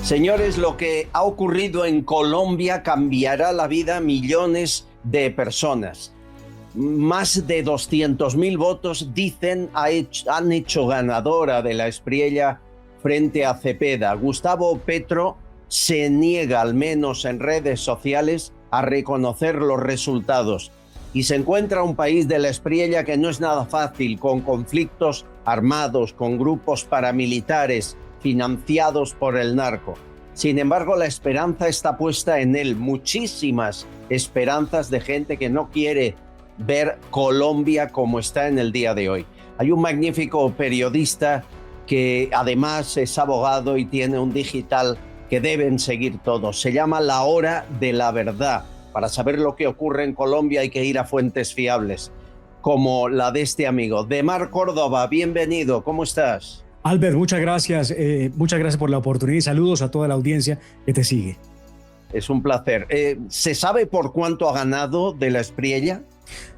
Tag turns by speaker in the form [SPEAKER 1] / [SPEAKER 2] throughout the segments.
[SPEAKER 1] Señores, lo que ha ocurrido en Colombia cambiará la vida a millones de personas. Más de 200.000 votos, dicen, han hecho ganadora de la Espriella frente a Cepeda. Gustavo Petro se niega, al menos en redes sociales, a reconocer los resultados. Y se encuentra un país de la Espriella que no es nada fácil, con conflictos armados, con grupos paramilitares financiados por el narco. Sin embargo, la esperanza está puesta en él. Muchísimas esperanzas de gente que no quiere ver Colombia como está en el día de hoy. Hay un magnífico periodista que además es abogado y tiene un digital que deben seguir todos. Se llama La Hora de la Verdad. Para saber lo que ocurre en Colombia hay que ir a fuentes fiables, como la de este amigo. Demar Córdoba, bienvenido, ¿cómo estás?
[SPEAKER 2] Albert, muchas gracias por la oportunidad y saludos a toda la audiencia que te sigue.
[SPEAKER 1] Es un placer. ¿Se sabe por cuánto ha ganado de la Espriella?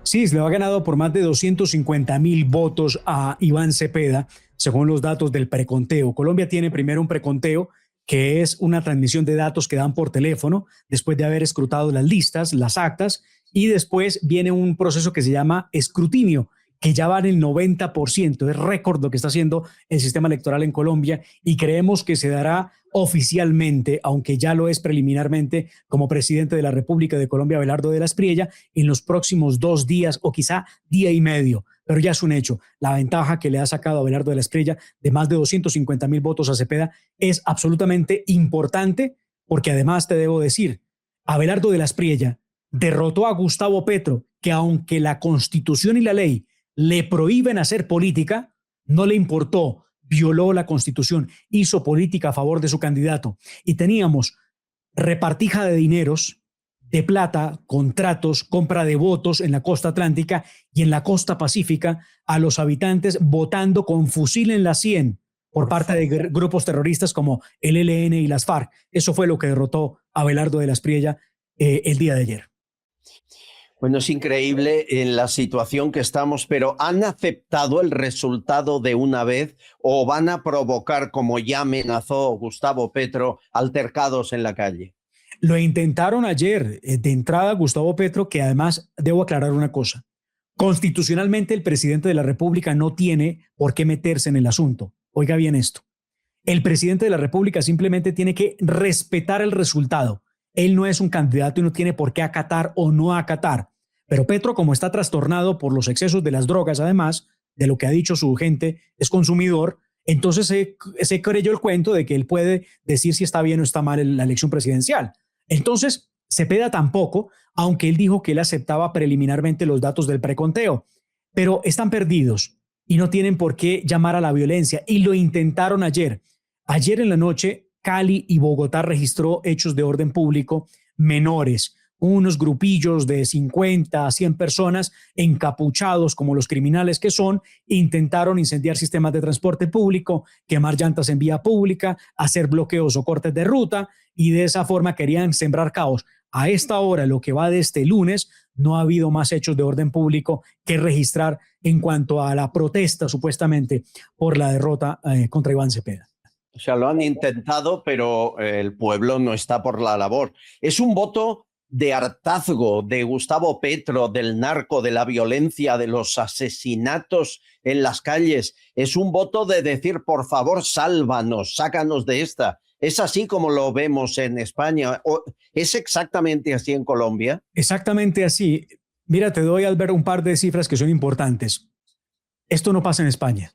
[SPEAKER 2] Sí, se le ha ganado por más de 250.000 votos a Iván Cepeda, según los datos del preconteo. Colombia tiene primero un preconteo, que es una transmisión de datos que dan por teléfono, después de haber escrutado las listas, las actas, y después viene un proceso que se llama escrutinio, que ya va en el 90%. Es récord lo que está haciendo el sistema electoral en Colombia y creemos que se dará oficialmente, aunque ya lo es preliminarmente, como presidente de la República de Colombia, Abelardo de la Espriella, en los próximos 2 días o quizá día y medio. Pero ya es un hecho. La ventaja que le ha sacado Abelardo de la Espriella de más de 250.000 votos a Cepeda es absolutamente importante, porque además te debo decir, Abelardo de la Espriella derrotó a Gustavo Petro, que aunque la Constitución y la ley le prohíben hacer política, no le importó, violó la Constitución, hizo política a favor de su candidato. Y teníamos repartija de dineros, de plata, contratos, compra de votos en la costa atlántica y en la costa pacífica a los habitantes votando con fusil en la sien por parte de grupos terroristas como el ELN y las FARC. Eso fue lo que derrotó a Abelardo de la Espriella el día de ayer.
[SPEAKER 1] Bueno, es increíble en la situación que estamos, pero ¿han aceptado el resultado de una vez o van a provocar, como ya amenazó Gustavo Petro, altercados en la calle?
[SPEAKER 2] Lo intentaron ayer. De entrada, Gustavo Petro, que además debo aclarar una cosa. Constitucionalmente, el presidente de la República no tiene por qué meterse en el asunto. Oiga bien esto. El presidente de la República simplemente tiene que respetar el resultado. Él no es un candidato y no tiene por qué acatar o no acatar. Pero Petro, como está trastornado por los excesos de las drogas, además de lo que ha dicho su gente, es consumidor, entonces se creyó el cuento de que él puede decir si está bien o está mal la elección presidencial. Entonces, Cepeda tampoco, aunque él dijo que él aceptaba preliminarmente los datos del preconteo, pero están perdidos y no tienen por qué llamar a la violencia, y lo intentaron ayer. Ayer en la noche, Cali y Bogotá registró hechos de orden público menores, unos grupillos de 50 a 100 personas encapuchados como los criminales que son, intentaron incendiar sistemas de transporte público, quemar llantas en vía pública, hacer bloqueos o cortes de ruta, y de esa forma querían sembrar caos. A esta hora, lo que va de este lunes, no ha habido más hechos de orden público que registrar en cuanto a la protesta supuestamente por la derrota contra Iván Cepeda.
[SPEAKER 1] O sea, lo han intentado, pero el pueblo no está por la labor. Es un voto de hartazgo de Gustavo Petro, del narco, de la violencia, de los asesinatos en las calles. Es un voto de decir, por favor, sálvanos, sácanos de esta. ¿Es así como lo vemos en España? ¿O es exactamente así en Colombia?
[SPEAKER 2] Exactamente así. Mira, te doy, Albert, un par de cifras que son importantes. Esto no pasa en España.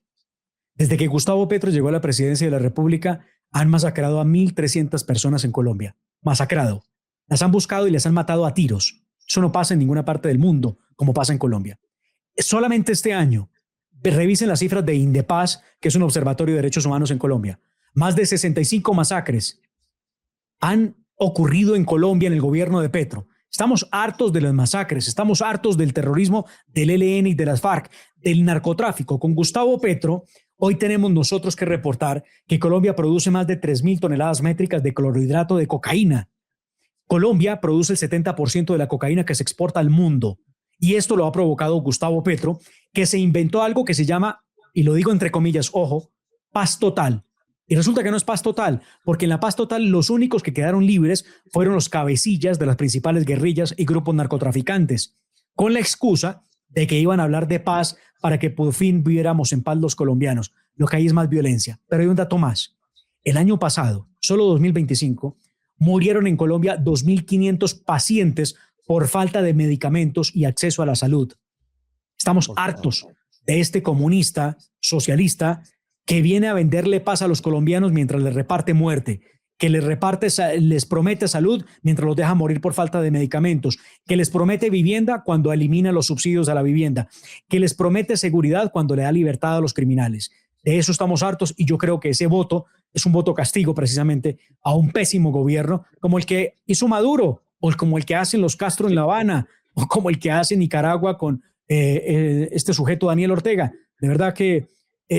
[SPEAKER 2] Desde que Gustavo Petro llegó a la presidencia de la República, han masacrado a 1.300 personas en Colombia. Masacrado. Las han buscado y les han matado a tiros. Eso no pasa en ninguna parte del mundo como pasa en Colombia. Solamente este año, revisen las cifras de Indepaz, que es un observatorio de derechos humanos en Colombia. Más de 65 masacres han ocurrido en Colombia en el gobierno de Petro. Estamos hartos de las masacres, estamos hartos del terrorismo del ELN y de las FARC, del narcotráfico. Con Gustavo Petro, hoy tenemos nosotros que reportar que Colombia produce más de 3.000 toneladas métricas de clorhidrato de cocaína. Colombia produce el 70% de la cocaína que se exporta al mundo. Y esto lo ha provocado Gustavo Petro, que se inventó algo que se llama, y lo digo entre comillas, ojo, paz total. Y resulta que no es paz total, porque en la paz total los únicos que quedaron libres fueron los cabecillas de las principales guerrillas y grupos narcotraficantes, con la excusa de que iban a hablar de paz para que por fin viviéramos en paz los colombianos. Lo que hay es más violencia. Pero hay un dato más. El año pasado, solo 2025, murieron en Colombia 2.500 pacientes por falta de medicamentos y acceso a la salud. Estamos hartos de este comunista, socialista, que viene a venderle paz a los colombianos mientras les reparte muerte, que les promete salud mientras los deja morir por falta de medicamentos, que les promete vivienda cuando elimina los subsidios a la vivienda, que les promete seguridad cuando le da libertad a los criminales. De eso estamos hartos y yo creo que ese voto es un voto castigo precisamente a un pésimo gobierno como el que hizo Maduro o como el que hacen los Castro en La Habana o como el que hace Nicaragua con este sujeto Daniel Ortega. De verdad que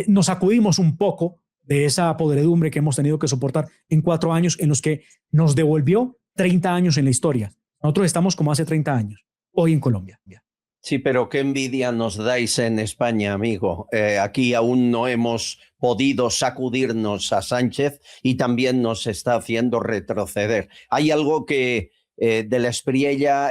[SPEAKER 2] nos sacudimos un poco de esa podredumbre que hemos tenido que soportar en 4 años en los que nos devolvió 30 años en la historia. Nosotros estamos como hace 30 años, hoy en Colombia.
[SPEAKER 1] Sí, pero qué envidia nos dais en España, amigo. Aquí aún no hemos podido sacudirnos a Sánchez y también nos está haciendo retroceder. Hay algo que de la Espriella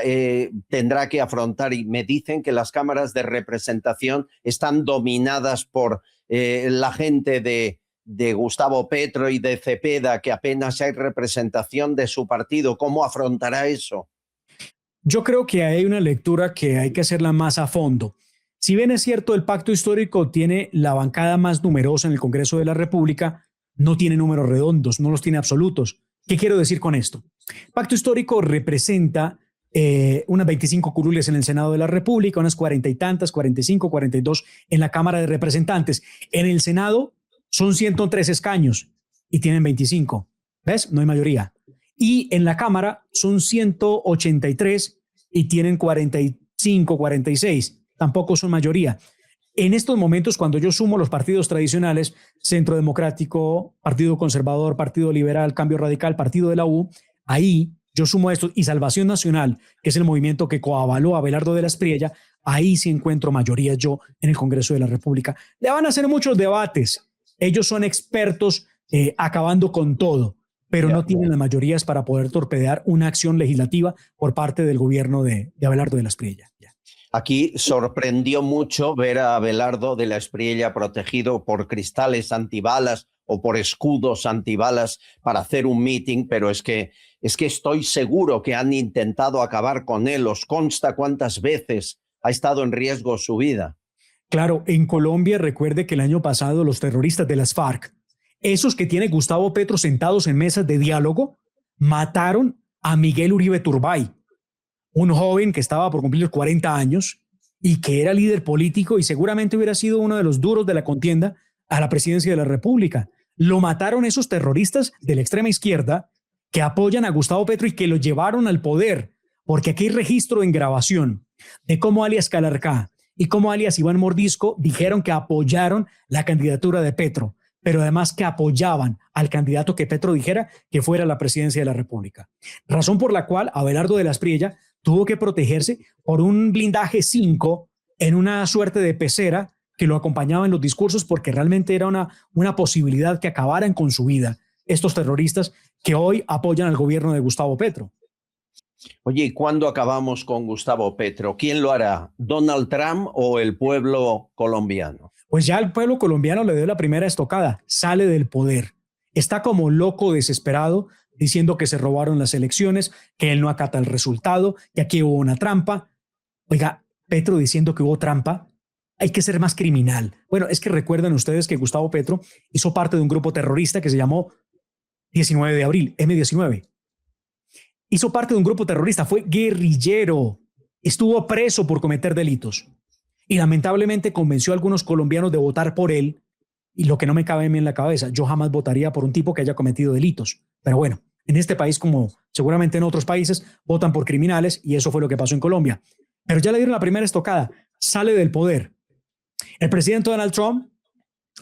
[SPEAKER 1] tendrá que afrontar y me dicen que las cámaras de representación están dominadas por la gente de Gustavo Petro y de Cepeda, que apenas hay representación de su partido. ¿Cómo afrontará eso?
[SPEAKER 2] Yo creo que hay una lectura que hay que hacerla más a fondo. Si bien es cierto, el pacto histórico tiene la bancada más numerosa en el Congreso de la República, no tiene números redondos, no los tiene absolutos. ¿Qué quiero decir con esto? El pacto histórico representa unas 25 curules en el Senado de la República, unas 40 y tantas, 45, 42 en la Cámara de Representantes. En el Senado son 103 escaños y tienen 25. ¿Ves? No hay mayoría. Y en la Cámara son 183 y tienen 45, 46. Tampoco son mayoría. En estos momentos, cuando yo sumo los partidos tradicionales, Centro Democrático, Partido Conservador, Partido Liberal, Cambio Radical, Partido de la U, ahí yo sumo esto y Salvación Nacional, que es el movimiento que coavaló a Abelardo de la Espriella, ahí sí encuentro mayoría yo en el Congreso de la República. Le van a hacer muchos debates. Ellos son expertos acabando con todo, pero no tienen las mayorías para poder torpedear una acción legislativa por parte del gobierno de Abelardo de la Espriella.
[SPEAKER 1] Aquí sorprendió mucho ver a Abelardo de la Espriella protegido por cristales antibalas o por escudos antibalas para hacer un meeting, pero es que estoy seguro que han intentado acabar con él. ¿Os consta cuántas veces ha estado en riesgo su vida?
[SPEAKER 2] Claro, en Colombia recuerde que el año pasado los terroristas de las FARC, esos que tiene Gustavo Petro sentados en mesas de diálogo, mataron a Miguel Uribe Turbay, un joven que estaba por cumplir 40 años y que era líder político y seguramente hubiera sido uno de los duros de la contienda a la presidencia de la República. Lo mataron esos terroristas de la extrema izquierda que apoyan a Gustavo Petro y que lo llevaron al poder, porque aquí hay registro en grabación de cómo alias Calarcá y cómo alias Iván Mordisco dijeron que apoyaron la candidatura de Petro, pero además que apoyaban al candidato que Petro dijera que fuera la presidencia de la República. Razón por la cual Abelardo de la Espriella tuvo que protegerse por un blindaje 5 en una suerte de pecera que lo acompañaba en los discursos, porque realmente era una posibilidad que acabaran con su vida estos terroristas que hoy apoyan al gobierno de Gustavo Petro.
[SPEAKER 1] Oye, ¿y cuándo acabamos con Gustavo Petro? ¿Quién lo hará? ¿Donald Trump o el pueblo colombiano?
[SPEAKER 2] Pues ya el pueblo colombiano le dio la primera estocada, sale del poder. Está como loco, desesperado, diciendo que se robaron las elecciones, que él no acata el resultado, que aquí hubo una trampa. Oiga, Petro diciendo que hubo trampa, hay que ser más criminal. Bueno, es que recuerdan ustedes que Gustavo Petro hizo parte de un grupo terrorista que se llamó 19 de abril, M19. Hizo parte de un grupo terrorista, fue guerrillero, estuvo preso por cometer delitos y lamentablemente convenció a algunos colombianos de votar por él. Y lo que no me cabe a mí en la cabeza, yo jamás votaría por un tipo que haya cometido delitos. Pero bueno, en este país, como seguramente en otros países, votan por criminales y eso fue lo que pasó en Colombia. Pero ya le dieron la primera estocada, sale del poder. El presidente Donald Trump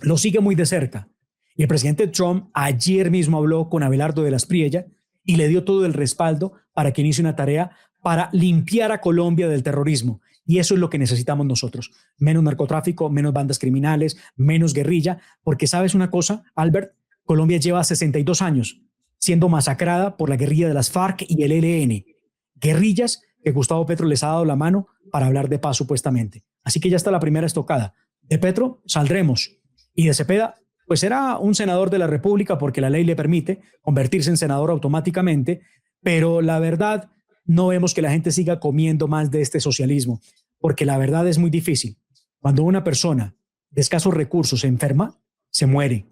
[SPEAKER 2] lo sigue muy de cerca. Y el presidente Trump ayer mismo habló con Abelardo de la Espriella y le dio todo el respaldo para que inicie una tarea para limpiar a Colombia del terrorismo. Y eso es lo que necesitamos nosotros. Menos narcotráfico, menos bandas criminales, menos guerrilla. Porque ¿sabes una cosa, Albert? Colombia lleva 62 años siendo masacrada por la guerrilla de las FARC y el ELN, guerrillas que Gustavo Petro les ha dado la mano para hablar de paz supuestamente. Así que ya está la primera estocada. De Petro saldremos y de Cepeda pues será un senador de la República porque la ley le permite convertirse en senador automáticamente, pero la verdad no vemos que la gente siga comiendo más de este socialismo, porque la verdad es muy difícil. Cuando una persona de escasos recursos se enferma, se muere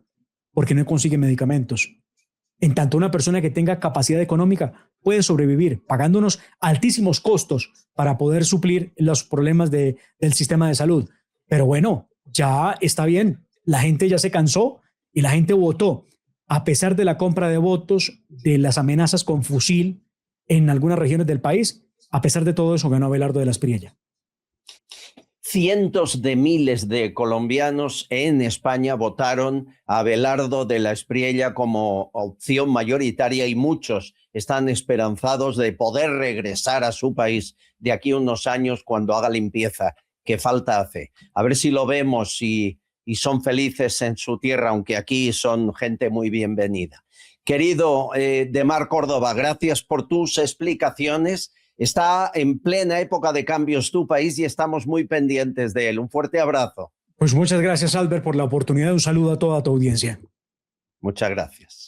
[SPEAKER 2] porque no consigue medicamentos. En tanto, una persona que tenga capacidad económica puede sobrevivir pagando unos altísimos costos para poder suplir los problemas del sistema de salud. Pero bueno, ya está bien. La gente ya se cansó y la gente votó. A pesar de la compra de votos, de las amenazas con fusil en algunas regiones del país, a pesar de todo eso ganó Abelardo de la Espriella.
[SPEAKER 1] Cientos de miles de colombianos en España votaron a Abelardo de la Espriella como opción mayoritaria y muchos están esperanzados de poder regresar a su país de aquí a unos años cuando haga limpieza, que falta hace. A ver si lo vemos y son felices en su tierra, aunque aquí son gente muy bienvenida. Querido Demar Córdoba, gracias por tus explicaciones. Está en plena época de cambios tu país y estamos muy pendientes de él. Un fuerte abrazo.
[SPEAKER 2] Pues muchas gracias, Albert, por la oportunidad. Un saludo a toda tu audiencia.
[SPEAKER 1] Muchas gracias.